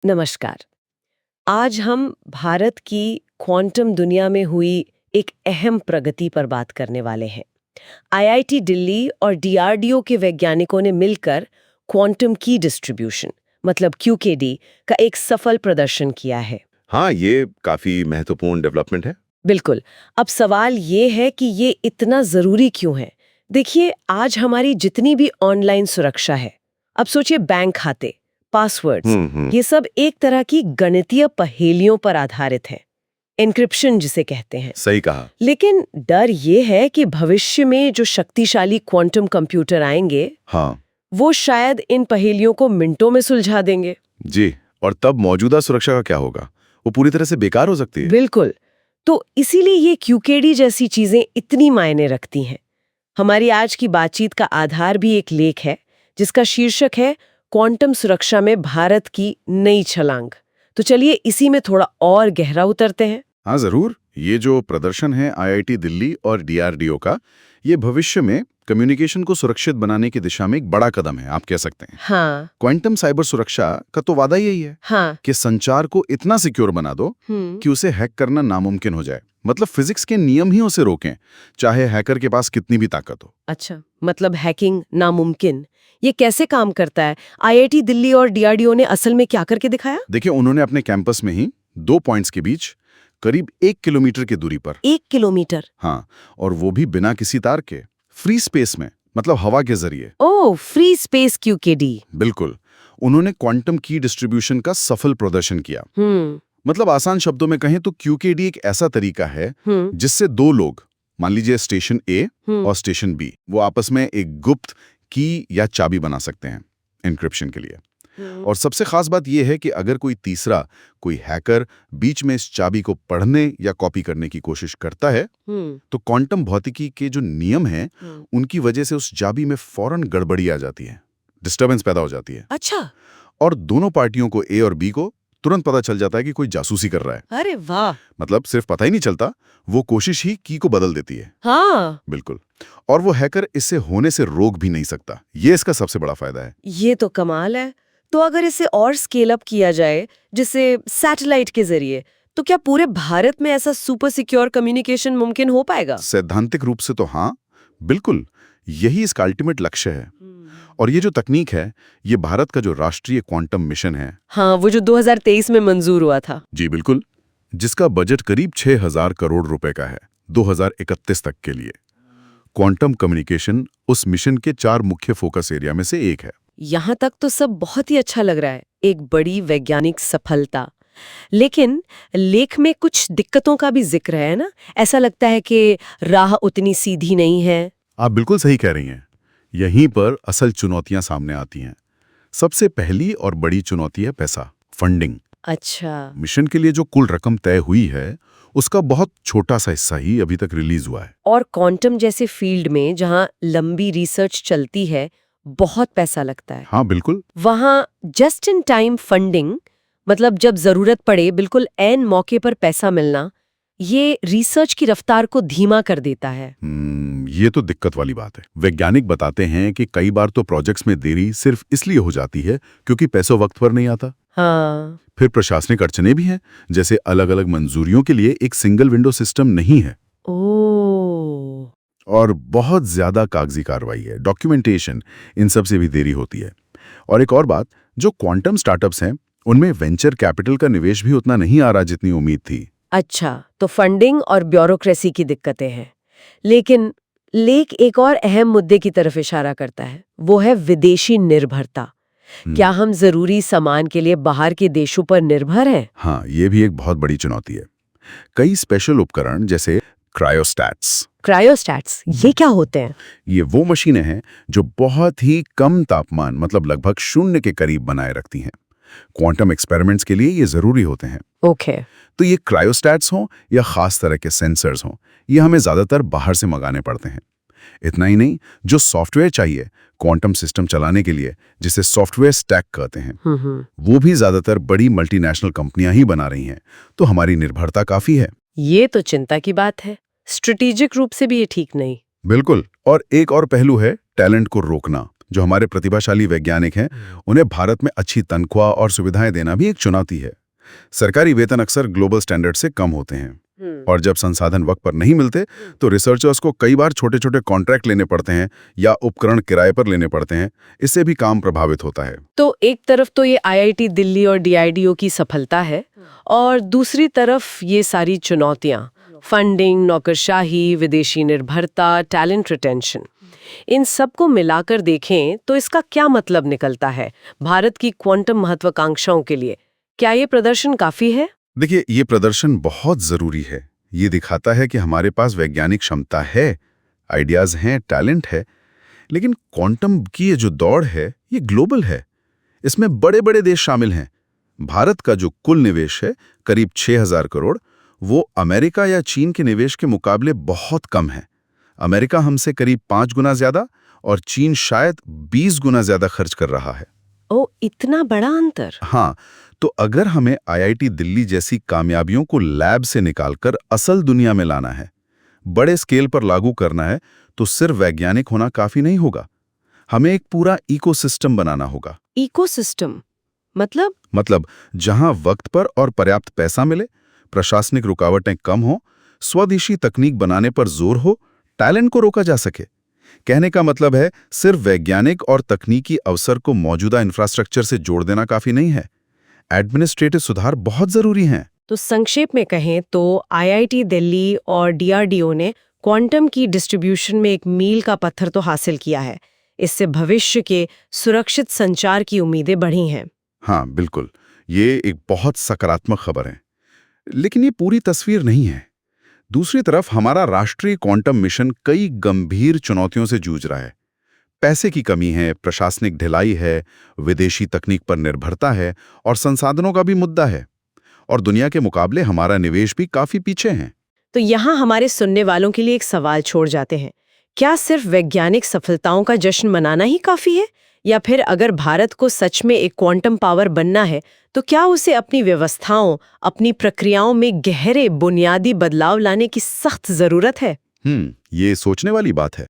नमस्कार। आज हम भारत की क्वांटम दुनिया में हुई एक अहम प्रगति पर बात करने वाले हैं। आईआईटी दिल्ली और डीआरडीओ के वैज्ञानिकों ने मिलकर क्वांटम की डिस्ट्रीब्यूशन मतलब क्यूकेडी का एक सफल प्रदर्शन किया है। हाँ, ये काफी महत्वपूर्ण डेवलपमेंट है। बिल्कुल। अब सवाल ये है कि ये इतना जरूरी क्यों है। देखिए, आज हमारी जितनी भी ऑनलाइन सुरक्षा है, अब सोचिए बैंक खाते, पासवर्ड्स, ये सब एक तरह की गणितीय पहेलियों पर आधारित है, एन्क्रिप्शन जिसे कहते हैं। सही कहा। लेकिन डर ये है कि भविष्य में जो शक्तिशाली क्वांटम कंप्यूटर आएंगे, हाँ वो शायद इन पहेलियों को मिनटों में सुलझा देंगे। जी, और तब मौजूदा सुरक्षा का क्या होगा? वो पूरी तरह से बेकार हो सकती है। बिल्कुल। तो इसीलिए ये क्यूकेडी जैसी चीजें इतनी मायने रखती हैं। हमारी आज की बातचीत का आधार भी एक लेख है जिसका शीर्षक है क्वांटम सुरक्षा में भारत की नई छलांग। तो चलिए इसी में थोड़ा और गहरा उतरते हैं। हाँ जरूर। ये जो प्रदर्शन है आईआईटी दिल्ली और डीआरडीओ का, ये भविष्य में कम्युनिकेशन को सुरक्षित बनाने की दिशा में एक बड़ा कदम है, आप कह सकते हैं। हाँ क्वांटम साइबर सुरक्षा का तो वादा यही है हाँ। कि संचार को इतना सिक्योर बना दो कि उसे हैक करना नामुमकिन हो जाए। मतलब फिजिक्स के नियम ही उसे रोकें, चाहे हैकर के पास कितनी भी ताकत हो। अच्छा, मतलब हैकिंग नामुमकिन। ये कैसे काम करता है? आईआईटी दिल्ली और डीआरडीओ ने असल में क्या करके दिखाया? देखिए, उन्होंने अपने कैंपस में ही 2 पॉइंट्स के बीच करीब 1 किलोमीटर की दूरी पर, 1 किलोमीटर? हाँ, और वो भी बिना किसी तार के, फ्री स्पेस में, मतलब हवा के जरिए। ओह, फ्री स्पेस क्यूकेडी। बिल्कुल। उन्होंने क्वांटम की डिस्ट्रीब्यूशन का सफल प्रदर्शन किया। मतलब आसान शब्दों में कहें तो क्यूकेडी एक ऐसा तरीका है जिससे दो लोग, मान लीजिए स्टेशन ए और स्टेशन बी, वो आपस में एक गुप्त की या चाबी बना सकते हैं एन्क्रिप्शन के लिए। और सबसे खास बात यह है कि अगर कोई तीसरा, कोई हैकर बीच में इस चाबी को पढ़ने या कॉपी करने की कोशिश करता है, तो क्वांटम भौतिकी के जो नियम हैं, उनकी वजह से उस चाबी में फौरन गड़बड़ी आ जाती है, डिस्टर्बेंस पैदा हो जाती है। अच्छा। और दोनों पार्टियों को, ए और बी को, तुरंत पता चल जाता है कि कोई जासूसी कर रहा है। अरे वाह। मतलब सिर्फ पता ही नहीं चलता, वो कोशिश ही की को बदल देती है। हाँ, बिल्कुल। और वो हैकर इससे होने से रोक भी नहीं सकता। ये इसका सबसे बड़ा फायदा है। ये तो कमाल है। तो अगर इसे और स्केल अप किया जाए, जैसे सैटेलाइट के जरिए, तो क्या पूरे भारत में ऐसा सुपर सिक्योर कम्युनिकेशन मुमकिन हो पाएगा? सैद्धांतिक रूप से तो हाँ, बिल्कुल। यही इसका अल्टीमेट लक्ष्य है। और ये जो तकनीक है, ये भारत का जो राष्ट्रीय क्वांटम मिशन है, हाँ, वो जो 2023 में मंजूर हुआ था। जी बिल्कुल, जिसका बजट करीब 6,000 करोड़ रुपए का है 2031 तक के लिए। क्वांटम कम्युनिकेशन उस मिशन के 4 मुख्य फोकस एरिया में से एक है। यहाँ तक तो सब बहुत ही अच्छा लग रहा है, एक बड़ी वैज्ञानिक सफलता। लेकिन लेख में कुछ दिक्कतों का भी जिक्र है ना? ऐसा लगता है कि राह उतनी सीधी नहीं है। आप बिल्कुल सही कह रही हैं। यहीं पर असल चुनौतियां सामने आती हैं। सबसे पहली और बड़ी चुनौती है पैसा, फंडिंग। अच्छा। मिशन के लिए जो कुल रकम तय हुई है, उसका बहुत छोटा सा हिस्सा ही अभी तक रिलीज हुआ है। और क्वांटम जैसे फील्ड में जहाँ लंबी रिसर्च चलती है, बहुत पैसा लगता है। हाँ बिल्कुल। वहाँ जस्ट इन टाइम फंडिंग, मतलब जब जरूरत पड़े बिल्कुल ऐन मौके पर पैसा मिलना, ये रिसर्च की रफ्तार को धीमा कर देता है। ये तो दिक्कत वाली बात है। वैज्ञानिक बताते हैं कि कई बार तो प्रोजेक्ट्स में देरी सिर्फ इसलिए हो जाती है क्योंकि पैसा वक्त पर नहीं आता। हाँ। फिर प्रशासनिक अड़चने भी हैं, जैसे अलग अलग मंजूरियों के लिए एक सिंगल विंडो सिस्टम नहीं है। ओह। और बहुत ज्यादा कागजी कार्रवाई है, डॉक्यूमेंटेशन, इन सब से भी देरी होती है। और एक और बात, जो क्वांटम स्टार्टअप्स हैं, उनमें वेंचर कैपिटल का निवेश भी उतना नहीं आ रहा जितनी उम्मीद थी। अच्छा, तो फंडिंग और ब्यूरोक्रेसी की दिक्कतें हैं। लेकिन लेख एक और अहम मुद्दे की तरफ इशारा करता है, वो है विदेशी निर्भरता। क्या हम जरूरी सामान के लिए बाहर के देशों पर निर्भर हैं? हाँ, ये भी एक बहुत बड़ी चुनौती है। कई स्पेशल उपकरण जैसे क्रायोस्टैट्स, ये क्या होते हैं? ये वो मशीनें हैं जो बहुत ही कम तापमान, मतलब लगभग 0 के करीब बनाए रखती हैं। क्वांटम एक्सपेरिमेंट्स के लिए ये जरूरी होते हैं। ओके। तो ये क्रायोस्टैट्स हों या खास तरह के सेंसर्स हों, ये हमें ज्यादातर बाहर से मंगाने पड़ते हैं। इतना ही नहीं, जो सॉफ्टवेयर चाहिए क्वांटम सिस्टम चलाने के लिए, जिसे सॉफ्टवेयर स्टैक कहते हैं, वो भी ज्यादातर बड़ी मल्टीनेशनल कंपनियां ही बना रही हैं। तो हमारी निर्भरता काफी है। ये तो चिंता की बात है। स्ट्रेटेजिक रूप से भी ये ठीक नहीं। बिल्कुल। और एक और पहलू है टैलेंट को रोकना। जो हमारे प्रतिभाशाली वैज्ञानिक हैं, उन्हें भारत में अच्छी तनख्वाह और सुविधाएं देना भी एक चुनौती है। सरकारी वेतन अक्सर ग्लोबल स्टैंडर्ड से कम होते हैं और जब संसाधन वक्त पर नहीं मिलते तो रिसर्चर्स को कई बार छोटे-छोटे कॉन्ट्रैक्ट लेने पड़ते हैं या उपकरण किराए पर लेने पड़ते हैं। इससे भी काम प्रभावित होता है। तो एक तरफ तो ये आईआईटी दिल्ली और डीआरडीओ की सफलता है और दूसरी तरफ ये सारी चुनौतियां, फंडिंग, नौकरशाही, विदेशी निर्भरता, टैलेंट रिटेंशन, इन सब को मिलाकर देखें तो इसका क्या मतलब निकलता है भारत की क्वांटम महत्वाकांक्षाओं के लिए? क्या ये प्रदर्शन काफी है? देखिए, ये प्रदर्शन बहुत जरूरी है। ये दिखाता है कि हमारे पास वैज्ञानिक क्षमता है, आइडियाज हैं, टैलेंट है, लेकिन क्वांटम की ये जो दौड़ है ये ग्लोबल है। इसमें बड़े-बड़े देश शामिल हैं। भारत का जो कुल निवेश है करीब 6000 करोड़, वो अमेरिका या चीन के निवेश के मुकाबले बहुत कम है। अमेरिका हमसे करीब 5 गुना ज्यादा और चीन शायद 20 गुना ज्यादा खर्च कर रहा है। ओ, इतना बड़ा अंतर! हाँ, तो अगर हमें आईआईटी दिल्ली जैसी कामयाबियों को लैब से निकालकर असल दुनिया में लाना है, बड़े स्केल पर लागू करना है, तो सिर्फ वैज्ञानिक होना काफी नहीं होगा। हमें एक पूरा इकोसिस्टम बनाना होगा। इकोसिस्टम मतलब जहां वक्त पर और पर्याप्त पैसा मिले, प्रशासनिक रुकावटें कम हो, स्वदेशी तकनीक बनाने पर जोर हो, टैलेंट को रोका जा सके। कहने का मतलब है सिर्फ वैज्ञानिक और तकनीकी अवसर को मौजूदा इंफ्रास्ट्रक्चर से जोड़ देना काफी नहीं है। एडमिनिस्ट्रेटिव सुधार बहुत जरूरी हैं। तो संक्षेप में कहें तो आईआईटी दिल्ली और डीआरडीओ ने क्वांटम की डिस्ट्रीब्यूशन में एक मील का पत्थर तो हासिल किया है। इससे भविष्य के सुरक्षित संचार की उम्मीदें बढ़ी हैं। हाँ, बिल्कुल, ये एक बहुत सकारात्मक खबर है, लेकिन ये पूरी तस्वीर नहीं है। दूसरी तरफ हमारा राष्ट्रीय क्वांटम मिशन कई गंभीर चुनौतियों से जूझ रहा है। पैसे की कमी है, प्रशासनिक ढिलाई है, विदेशी तकनीक पर निर्भरता है और संसाधनों का भी मुद्दा है। और दुनिया के मुकाबले हमारा निवेश भी काफी पीछे है। तो यहाँ हमारे सुनने वालों के लिए एक सवाल छोड़ जाते हैं। क्या सिर्फ वैज्ञानिक सफलताओं का जश्न मनाना ही काफी है? या फिर अगर भारत को सच में एक क्वांटम पावर बनना है, तो क्या उसे अपनी व्यवस्थाओं, अपनी प्रक्रियाओं में गहरे बुनियादी बदलाव लाने की सख्त जरूरत है? ये सोचने वाली बात है।